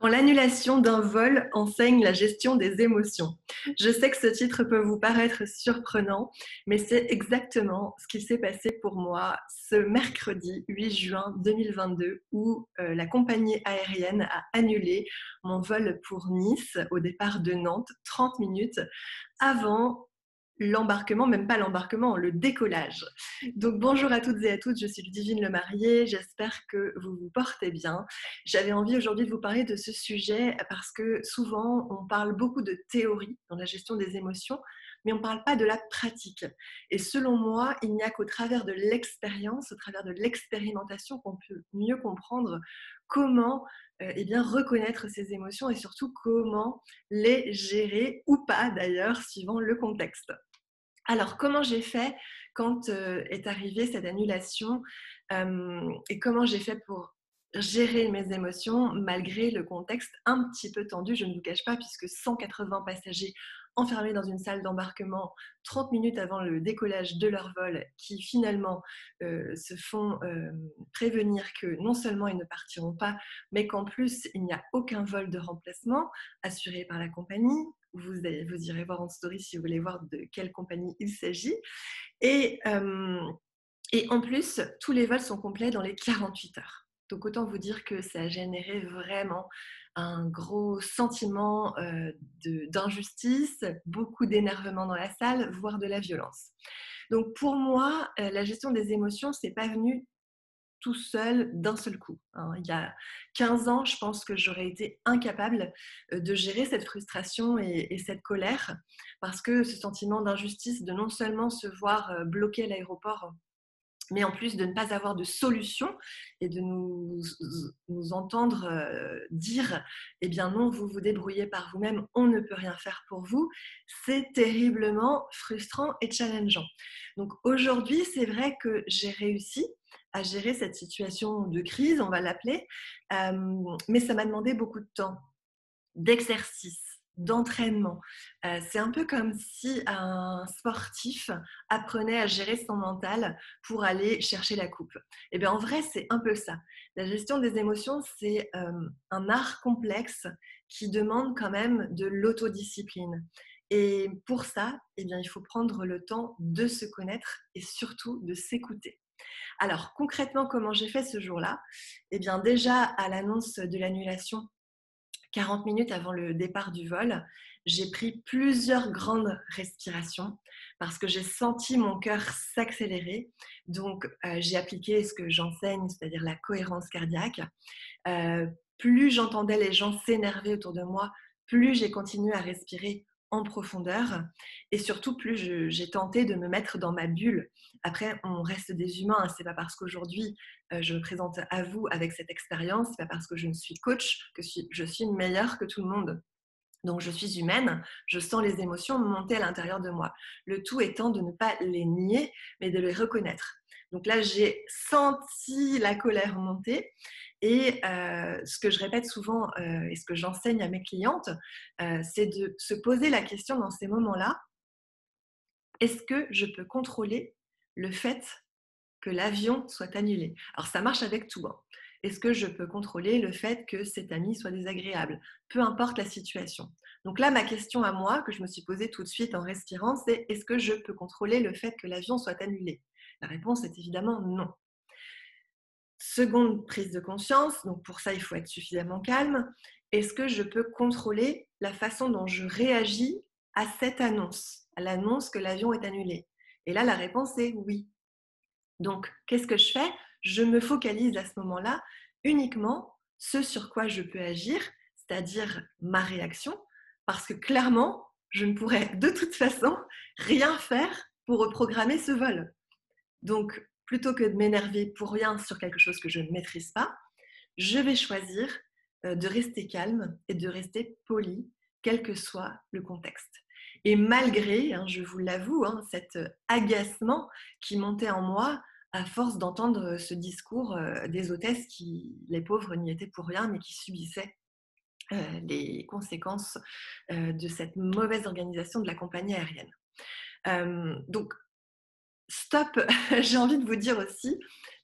Quand l'annulation d'un vol enseigne la gestion des émotions. Je sais que ce titre peut vous paraître surprenant, mais c'est exactement ce qui s'est passé pour moi ce mercredi 8 juin 2022 où la compagnie aérienne a annulé mon vol pour Nice au départ de Nantes 30 minutes avant l'embarquement, même pas l'embarquement, le décollage. Donc bonjour à toutes et à tous, je suis Ludivine Lemarié, j'espère que vous vous portez bien. J'avais envie aujourd'hui de vous parler de ce sujet parce que souvent on parle beaucoup de théorie dans la gestion des émotions, mais on ne parle pas de la pratique. Et selon moi, il n'y a qu'au travers de l'expérience, au travers de l'expérimentation qu'on peut mieux comprendre comment reconnaître ces émotions et surtout comment les gérer ou pas d'ailleurs, suivant le contexte. Alors, comment j'ai fait quand est arrivée cette annulation et comment j'ai fait pour gérer mes émotions malgré le contexte un petit peu tendu, je ne vous cache pas, puisque 180 passagers enfermés dans une salle d'embarquement 30 minutes avant le décollage de leur vol qui finalement se font prévenir que non seulement ils ne partiront pas, mais qu'en plus il n'y a aucun vol de remplacement assuré par la compagnie. Vous irez voir en story si vous voulez voir de quelle compagnie il s'agit. Et, euh, et en plus, tous les vols sont complets dans les 48 heures. Donc autant vous dire que ça a généré vraiment un gros sentiment d'injustice, beaucoup d'énervement dans la salle, voire de la violence. Donc pour moi, la gestion des émotions, c'est pas venu tout seul d'un seul coup. Il y a 15 ans, je pense que j'aurais été incapable de gérer cette frustration et cette colère parce que ce sentiment d'injustice de non seulement se voir bloqué à l'aéroport, mais en plus de ne pas avoir de solution et de nous entendre dire eh bien non, vous vous débrouillez par vous-même, on ne peut rien faire pour vous, c'est terriblement frustrant et challengeant. Donc aujourd'hui, c'est vrai que j'ai réussi à gérer cette situation de crise, on va l'appeler, mais ça m'a demandé beaucoup de temps, d'exercice, d'entraînement. C'est un peu comme si un sportif apprenait à gérer son mental pour aller chercher la coupe. Et bien en vrai, c'est un peu ça. La gestion des émotions, c'est un art complexe qui demande quand même de l'autodiscipline. Et pour ça, eh bien, il faut prendre le temps de se connaître et surtout de s'écouter. Alors concrètement, comment j'ai fait ce jour-là? Eh bien déjà, à l'annonce de l'annulation, 40 minutes avant le départ du vol, j'ai pris plusieurs grandes respirations parce que j'ai senti mon cœur s'accélérer. Donc, j'ai appliqué ce que j'enseigne, c'est-à-dire la cohérence cardiaque. Euh, Plus j'entendais les gens s'énerver autour de moi, plus j'ai continué à respirer en profondeur et surtout plus j'ai tenté de me mettre dans ma bulle. Après, on reste des humains, hein. C'est pas parce qu'aujourd'hui je me présente à vous avec cette expérience, c'est pas parce que je ne suis coach que je suis meilleure que tout le monde. Donc je suis humaine, je sens les émotions monter à l'intérieur de moi. Le tout étant de ne pas les nier, mais de les reconnaître. Donc là, j'ai senti la colère monter et ce que je répète souvent et ce que j'enseigne à mes clientes, c'est de se poser la question dans ces moments-là, est-ce que je peux contrôler le fait que l'avion soit annulé? Alors ça marche avec tout, hein. Est-ce que je peux contrôler le fait que cet ami soit désagréable? Peu importe la situation. Donc là, ma question à moi, que je me suis posée tout de suite en respirant, c'est est-ce que je peux contrôler le fait que l'avion soit annulé? La réponse est évidemment non. Seconde prise de conscience, donc pour ça, il faut être suffisamment calme. Est-ce que je peux contrôler la façon dont je réagis à cette annonce, à l'annonce que l'avion est annulé? Et là, la réponse est oui. Donc, qu'est-ce que je fais? Je me focalise à ce moment-là uniquement ce sur quoi je peux agir, c'est-à-dire ma réaction, parce que clairement, je ne pourrais de toute façon rien faire pour reprogrammer ce vol. Donc, plutôt que de m'énerver pour rien sur quelque chose que je ne maîtrise pas, je vais choisir de rester calme et de rester poli, quel que soit le contexte. Et malgré, je vous l'avoue, cet agacement qui montait en moi à force d'entendre ce discours des hôtesses qui, les pauvres, n'y étaient pour rien, mais qui subissaient les conséquences de cette mauvaise organisation de la compagnie aérienne. Donc, stop, j'ai envie de vous dire aussi,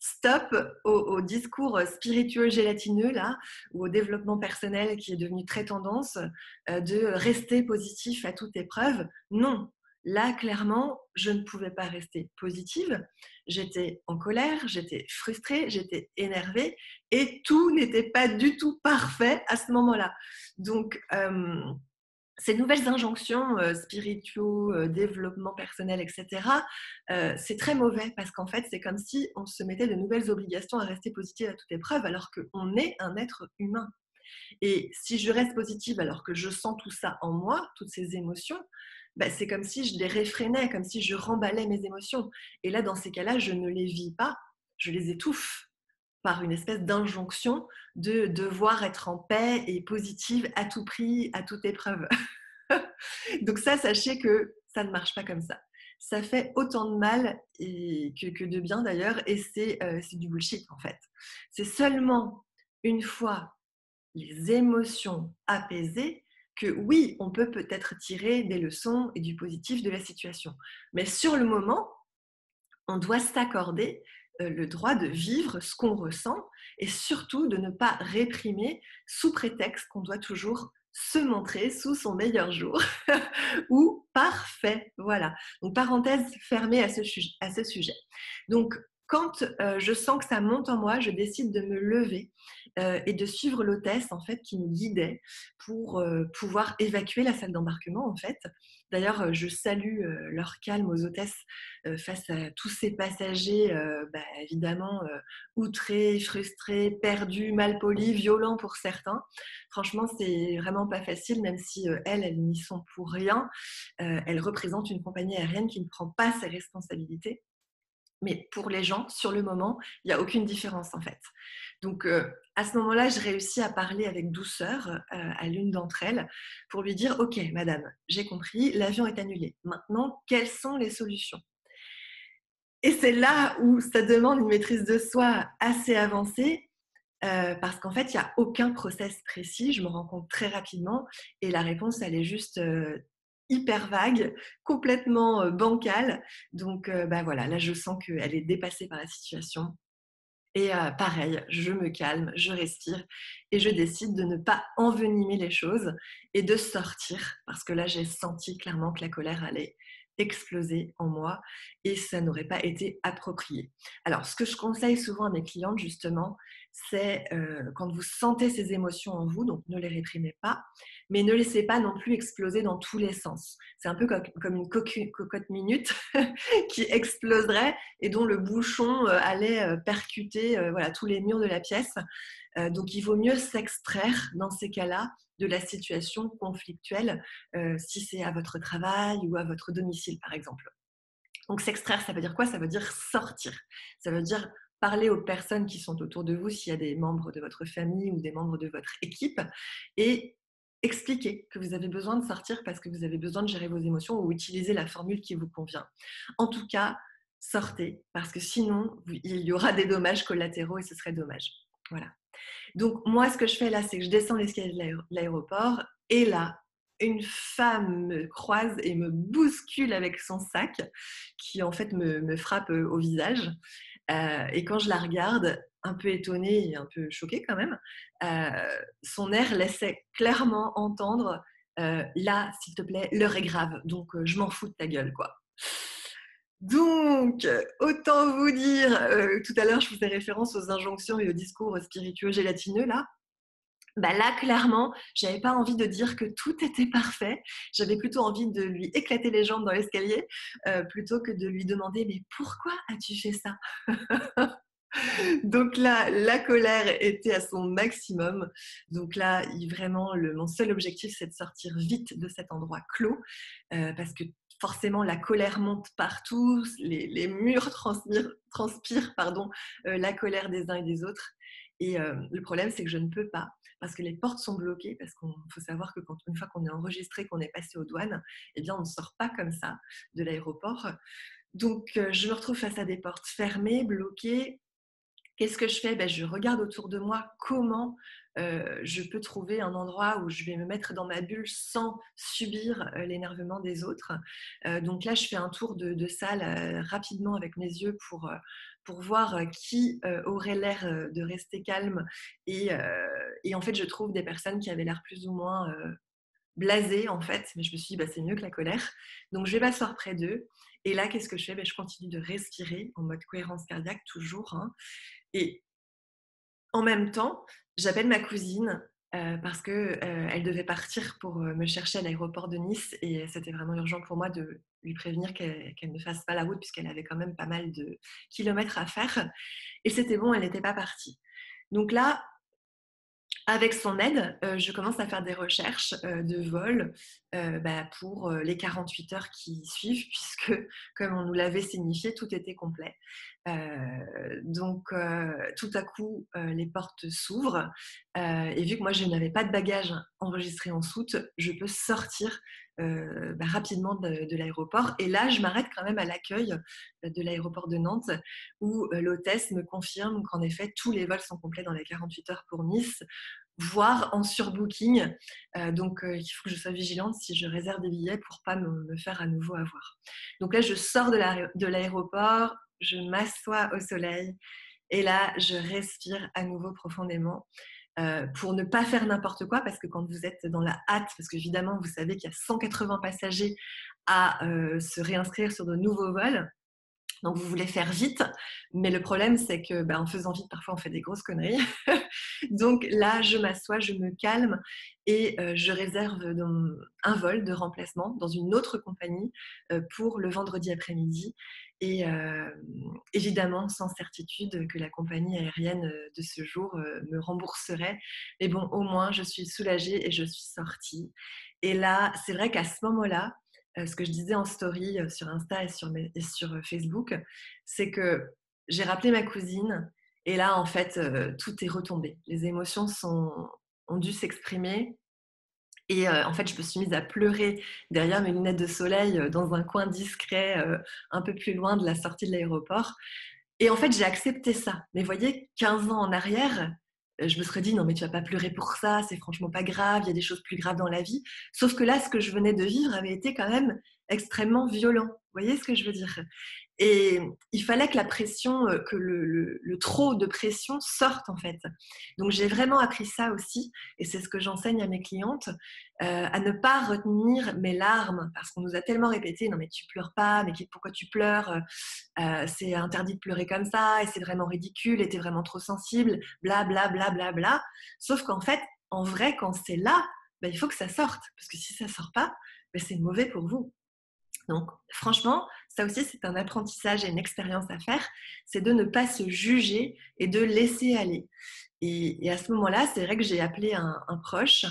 stop au discours spiritueux gélatineux là, ou au développement personnel qui est devenu très tendance, de rester positif à toute épreuve. Non, là clairement, je ne pouvais pas rester positive. J'étais en colère, j'étais frustrée, j'étais énervée et tout n'était pas du tout parfait à ce moment-là. Donc, ces nouvelles injonctions spirituaux, développement personnel, etc., c'est très mauvais parce qu'en fait, c'est comme si on se mettait de nouvelles obligations à rester positive à toute épreuve alors qu'on est un être humain. Et si je reste positive alors que je sens tout ça en moi, toutes ces émotions, bah, c'est comme si je les réfrénais, comme si je remballais mes émotions. Et là, dans ces cas-là, je ne les vis pas, je les étouffe par une espèce d'injonction de devoir être en paix et positive à tout prix, à toute épreuve. Donc ça, sachez que ça ne marche pas comme ça. Ça fait autant de mal que de bien d'ailleurs, et c'est du bullshit en fait. C'est seulement une fois les émotions apaisées que oui, on peut peut-être tirer des leçons et du positif de la situation. Mais sur le moment, on doit s'accorder le droit de vivre ce qu'on ressent et surtout de ne pas réprimer sous prétexte qu'on doit toujours se montrer sous son meilleur jour ou parfait. Voilà. Donc, parenthèse fermée à ce sujet. Donc, quand je sens que ça monte en moi, je décide de me lever et de suivre l'hôtesse en fait qui me guidait pour pouvoir évacuer la salle d'embarquement en fait. D'ailleurs, je salue leur calme aux hôtesses face à tous ces passagers évidemment outrés, frustrés, perdus, malpolis, violents pour certains. Franchement, c'est vraiment pas facile, même si elles n'y sont pour rien. Elles représentent une compagnie aérienne qui ne prend pas ses responsabilités. Mais pour les gens, sur le moment, il n'y a aucune différence en fait. Donc à ce moment-là, je réussis à parler avec douceur à l'une d'entre elles pour lui dire « Ok, madame, j'ai compris, l'avion est annulé. Maintenant, quelles sont les solutions ?» Et c'est là où ça demande une maîtrise de soi assez avancée parce qu'en fait, il n'y a aucun process précis. Je me rends compte très rapidement et la réponse, elle est juste hyper vague, complètement bancale. Donc, voilà, là, je sens qu'elle est dépassée par la situation. Et pareil, je me calme, je respire et je décide de ne pas envenimer les choses et de sortir parce que là, j'ai senti clairement que la colère allait exploser en moi et ça n'aurait pas été approprié. Alors, ce que je conseille souvent à mes clientes, justement, c'est quand vous sentez ces émotions en vous, donc ne les réprimez pas, mais ne laissez pas non plus exploser dans tous les sens. C'est un peu comme une cocotte minute qui exploserait et dont le bouchon allait percuter voilà, tous les murs de la pièce. Donc, il vaut mieux s'extraire dans ces cas-là de la situation conflictuelle si c'est à votre travail ou à votre domicile, par exemple. Donc, s'extraire, ça veut dire quoi? Ça veut dire sortir. Ça veut dire parler aux personnes qui sont autour de vous, s'il y a des membres de votre famille ou des membres de votre équipe, et expliquer que vous avez besoin de sortir parce que vous avez besoin de gérer vos émotions ou utiliser la formule qui vous convient. En tout cas, sortez parce que sinon, il y aura des dommages collatéraux et ce serait dommage. Voilà. Donc, moi, ce que je fais là, c'est que je descends l'escalier de l'aéroport et là, une femme me croise et me bouscule avec son sac qui, en fait, me frappe au visage. Et quand je la regarde, un peu étonnée et un peu choquée quand même, son air laissait clairement entendre là, s'il te plaît, l'heure est grave, donc je m'en fous de ta gueule, quoi. Donc, autant vous dire, tout à l'heure, je faisais référence aux injonctions et aux discours spiritueux gélatineux, là. Bah là, clairement, j'avais pas envie de dire que tout était parfait. J'avais plutôt envie de lui éclater les jambes dans l'escalier, plutôt que de lui demander « Mais pourquoi as-tu fait ça ?» Donc là, la colère était à son maximum. Donc là, vraiment, mon seul objectif, c'est de sortir vite de cet endroit clos, parce que forcément, la colère monte partout, les murs transpirent la colère des uns et des autres. Et le problème, c'est que je ne peux pas, parce que les portes sont bloquées, parce qu'il faut savoir que une fois qu'on est enregistré, qu'on est passé aux douanes, eh bien, on ne sort pas comme ça de l'aéroport. Donc, je me retrouve face à des portes fermées, bloquées. Qu'est-ce que je fais? Je regarde autour de moi comment, je peux trouver un endroit où je vais me mettre dans ma bulle sans subir, l'énervement des autres. Donc là, je fais un tour de salle, rapidement avec mes yeux pour voir, qui, aurait l'air, de rester calme et en fait, je trouve des personnes qui avaient l'air plus ou moins, blasées, en fait, mais je me suis dit: «Bah, c'est mieux que la colère». Donc je vais m'asseoir près d'eux et là, qu'est-ce que je fais? Je continue de respirer en mode cohérence cardiaque toujours, hein, et en même temps, j'appelle ma cousine, parce que, elle devait partir pour, me chercher à l'aéroport de Nice et c'était vraiment urgent pour moi de lui prévenir qu'elle ne fasse pas la route puisqu'elle avait quand même pas mal de kilomètres à faire et c'était bon, elle n'était pas partie. Donc là, avec son aide, je commence à faire des recherches, de vols, pour, les 48 heures qui suivent puisque comme on nous l'avait signifié, tout était complet. Tout à coup, les portes s'ouvrent, et vu que moi je n'avais pas de bagages enregistrés en soute, je peux sortir, rapidement de l'aéroport et là, je m'arrête quand même à l'accueil, de l'aéroport de Nantes où, l'hôtesse me confirme qu'en effet tous les vols sont complets dans les 48 heures pour Nice, voire en surbooking. Il faut que je sois vigilante si je réserve des billets pour pas me faire à nouveau avoir. Donc là, je sors de l'aéroport, je m'assois au soleil et là, je respire à nouveau profondément pour ne pas faire n'importe quoi parce que quand vous êtes dans la hâte, parce qu'évidemment, vous savez qu'il y a 180 passagers à se réinscrire sur de nouveaux vols, donc vous voulez faire vite, mais le problème c'est que en faisant vite, parfois on fait des grosses conneries. Donc là, je m'assois, je me calme et je réserve un vol de remplacement dans une autre compagnie pour le vendredi après-midi. Et évidemment, sans certitude que la compagnie aérienne de ce jour me rembourserait. Mais bon, au moins, je suis soulagée et je suis sortie. Et là, c'est vrai qu'à ce moment-là, ce que je disais en story sur Insta et sur Facebook, c'est que j'ai rappelé ma cousine et là, en fait, tout est retombé. Les émotions ont dû s'exprimer et en fait, je me suis mise à pleurer derrière mes lunettes de soleil, dans un coin discret, un peu plus loin de la sortie de l'aéroport et en fait, j'ai accepté ça. Mais vous voyez, 15 ans en arrière, je me serais dit: «Non, mais tu vas pas pleurer pour ça, c'est franchement pas grave, il y a des choses plus graves dans la vie». Sauf que là, ce que je venais de vivre avait été quand même extrêmement violent. Vous voyez ce que je veux dire? Et il fallait que la pression, que le trop de pression sorte, en fait. Donc j'ai vraiment appris ça aussi et c'est ce que j'enseigne à mes clientes, à ne pas retenir mes larmes parce qu'on nous a tellement répété: «Non mais tu pleures pas, mais pourquoi tu pleures? C'est interdit de pleurer comme ça et c'est vraiment ridicule et tu es vraiment trop sensible, bla bla bla bla bla». Sauf qu'en fait, en vrai, quand c'est là, il faut que ça sorte parce que si ça sort pas, c'est mauvais pour vous. Donc franchement, ça aussi c'est un apprentissage et une expérience à faire, c'est de ne pas se juger et de laisser aller. Et à ce moment-là, c'est vrai que j'ai appelé un proche,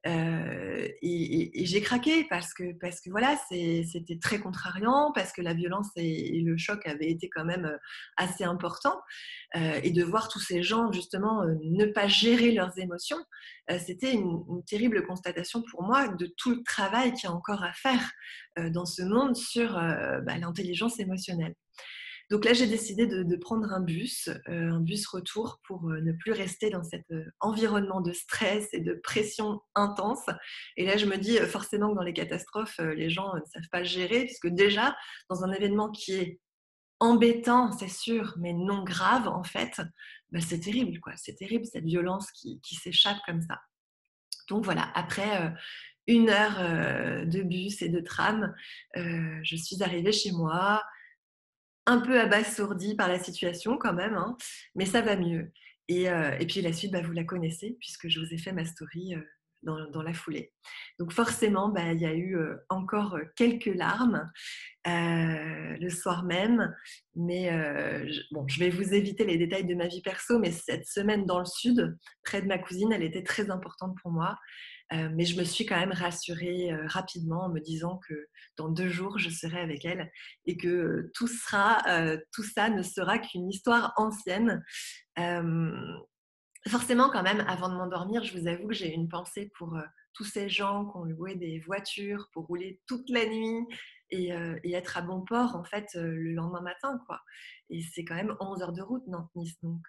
et j'ai craqué parce que voilà, c'était très contrariant, parce que la violence et le choc avaient été quand même, assez importants, et de voir tous ces gens justement, ne pas gérer leurs émotions, c'était une terrible constatation pour moi de tout le travail qu'il y a encore à faire, dans ce monde sur, l'intelligence émotionnelle. Donc là, j'ai décidé de prendre un bus retour pour ne plus rester dans cet environnement de stress et de pression intense. Et là, je me dis forcément que dans les catastrophes, les gens ne savent pas gérer, puisque déjà, dans un événement qui est embêtant, c'est sûr, mais non grave, en fait, c'est terrible, quoi. C'est terrible cette violence qui s'échappe comme ça. Donc voilà, après 1 heure de bus et de tram, je suis arrivée chez moi, un peu abasourdie par la situation quand même, hein, mais ça va mieux. Et puis la suite, vous la connaissez puisque je vous ai fait ma story, dans la foulée. Donc forcément, il y a eu, encore, quelques larmes, le soir même, mais je vais vous éviter les détails de ma vie perso, mais cette semaine dans le sud, près de ma cousine, elle était très importante pour moi. Mais je me suis quand même rassurée, rapidement en me disant que dans 2 jours, je serai avec elle et que, tout ça ne sera qu'une histoire ancienne. Hem, Forcément quand même, avant de m'endormir, je vous avoue que j'ai une pensée pour, tous ces gens qui ont loué des voitures pour rouler toute la nuit et être à bon port en fait le lendemain matin, quoi. Et c'est quand même 11 heures de route, Nantes-Nice. Donc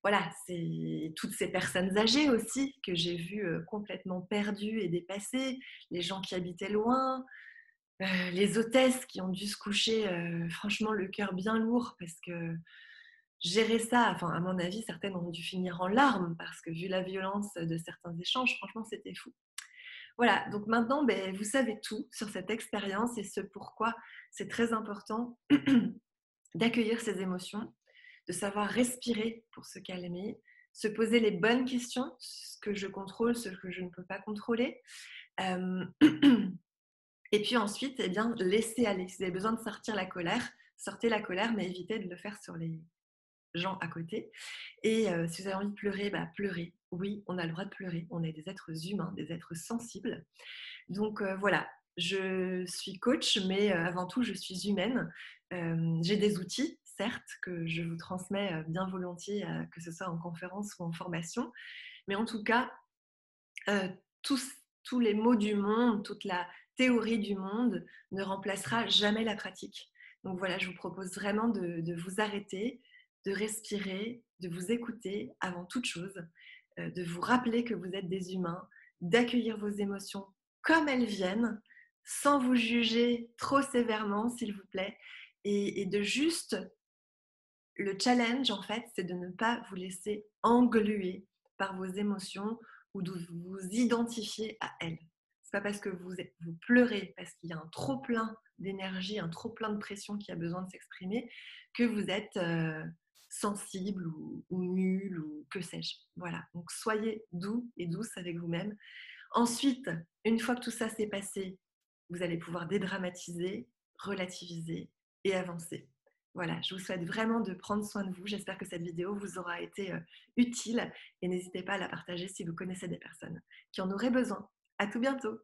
voilà, c'est toutes ces personnes âgées aussi que j'ai vues complètement perdues et dépassées, les gens qui habitaient loin, les hôtesses qui ont dû se coucher franchement le cœur bien lourd parce que gérer ça, enfin à mon avis, certaines ont dû finir en larmes parce que vu la violence de certains échanges, franchement, c'était fou. Voilà, donc maintenant, vous savez tout sur cette expérience et ce pourquoi c'est très important d'accueillir ses émotions, de savoir respirer pour se calmer, se poser les bonnes questions, ce que je contrôle, ce que je ne peux pas contrôler. Euh, et puis ensuite, eh bien, laisser aller. Si vous avez besoin de sortir la colère, sortez la colère, mais évitez de le faire sur les gens à côté. Et si vous avez envie de pleurer, pleurez. Oui, on a le droit de pleurer. On est des êtres humains, des êtres sensibles. Donc voilà, je suis coach, mais avant tout, je suis humaine. J'ai des outils, certes, que je vous transmets bien volontiers, que ce soit en conférence ou en formation. Mais en tout cas, euh, tous, tous les mots du monde, toute la théorie du monde ne remplacera jamais la pratique. Donc voilà, je vous propose vraiment de vous arrêter, de respirer, de vous écouter avant toute chose, de vous rappeler que vous êtes des humains, d'accueillir vos émotions comme elles viennent, sans vous juger trop sévèrement, s'il vous plaît, et de juste, le challenge, en fait, c'est de ne pas vous laisser engluer par vos émotions ou de vous identifier à elles. C'est pas parce que vous pleurez, parce qu'il y a un trop plein d'énergie, un trop plein de pression qui a besoin de s'exprimer, que vous êtes sensible ou nul ou que sais-je. Voilà, donc soyez doux et douce avec vous-même. Ensuite, une fois que tout ça s'est passé, vous allez pouvoir dédramatiser, relativiser et avancer. Voilà, je vous souhaite vraiment de prendre soin de vous. J'espère que cette vidéo vous aura été utile et n'hésitez pas à la partager si vous connaissez des personnes qui en auraient besoin. À tout bientôt.